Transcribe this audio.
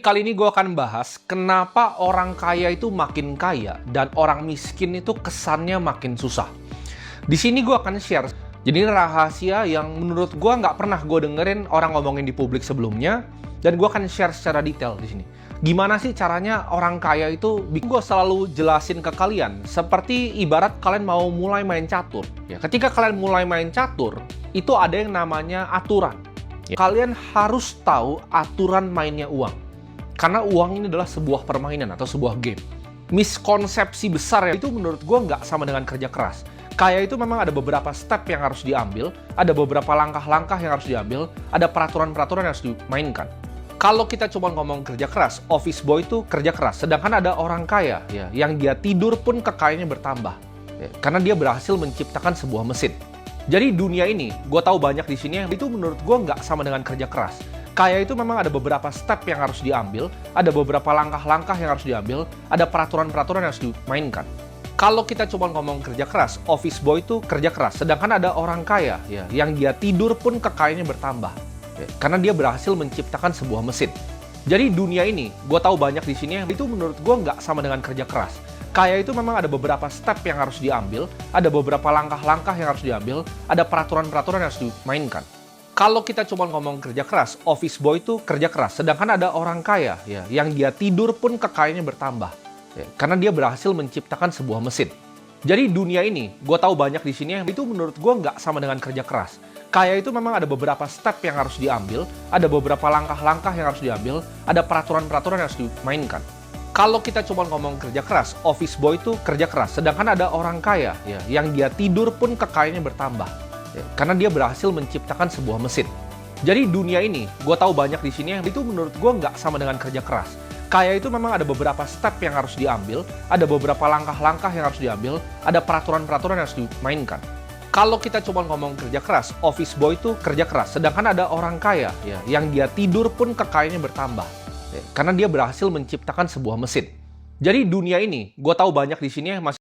Kali ini gue akan bahas kenapa orang kaya itu makin kaya dan orang miskin itu kesannya makin susah. Di sini gue akan share. Jadi ini rahasia yang menurut gue nggak pernah gue dengerin orang ngomongin di publik sebelumnya, dan gue akan share secara detail di sini. Gimana sih caranya orang kaya itu? Gue selalu jelasin ke kalian, seperti ibarat kalian mau mulai main catur. Ya, ketika kalian mulai main catur, itu ada yang namanya aturan. Ya, kalian harus tahu aturan mainnya uang. Karena uang ini adalah sebuah permainan atau sebuah game. Miskonsepsi besar itu menurut gue nggak sama dengan kerja keras. Kaya itu memang ada beberapa step yang harus diambil, ada beberapa langkah-langkah yang harus diambil, ada peraturan-peraturan yang harus dimainkan. Kalau kita cuma ngomong kerja keras, office boy itu kerja keras. Sedangkan ada orang kaya ya, yang dia tidur pun kekayaannya bertambah. Ya, karena dia berhasil menciptakan sebuah mesin. Jadi dunia ini, gue tahu banyak di sini, itu menurut gue nggak sama dengan kerja keras. Kaya itu memang ada beberapa step yang harus diambil, ada beberapa langkah-langkah yang harus diambil, ada peraturan-peraturan yang harus dimainkan. Kalau kita cuma ngomong kerja keras, office boy itu kerja keras. Sedangkan ada orang kaya ya, yang dia tidur pun kekayaannya bertambah. Ya, karena dia berhasil menciptakan sebuah mesin. Jadi dunia ini, gue tahu banyak di sini, itu menurut gue nggak sama dengan kerja keras. Kaya itu memang ada beberapa step yang harus diambil, ada beberapa langkah-langkah yang harus diambil, ada peraturan-peraturan yang harus dimainkan. Kalau kita cuma ngomong kerja keras, office boy itu kerja keras. Sedangkan ada orang kaya ya, yang dia tidur pun kekayaannya bertambah. Ya, karena dia berhasil menciptakan sebuah mesin. Jadi dunia ini, gue tahu banyak di sini, itu menurut gue nggak sama dengan kerja keras. Kaya itu memang ada beberapa step yang harus diambil, ada beberapa langkah-langkah yang harus diambil, ada peraturan-peraturan yang harus dimainkan. Kalau kita cuma ngomong kerja keras, office boy itu kerja keras. Sedangkan ada orang kaya ya, yang dia tidur pun kekayaannya bertambah. Ya, karena dia berhasil menciptakan sebuah mesin. Jadi dunia ini, gue tahu banyak di sini, itu menurut gue nggak sama dengan kerja keras. Kaya itu memang ada beberapa step yang harus diambil, ada beberapa langkah-langkah yang harus diambil, ada peraturan-peraturan yang harus dimainkan. Kalau kita cuma ngomong kerja keras, office boy itu kerja keras. Sedangkan ada orang kaya ya, yang dia tidur pun kekayaannya bertambah. Ya, karena dia berhasil menciptakan sebuah mesin. Jadi dunia ini, gue tahu banyak di sini masih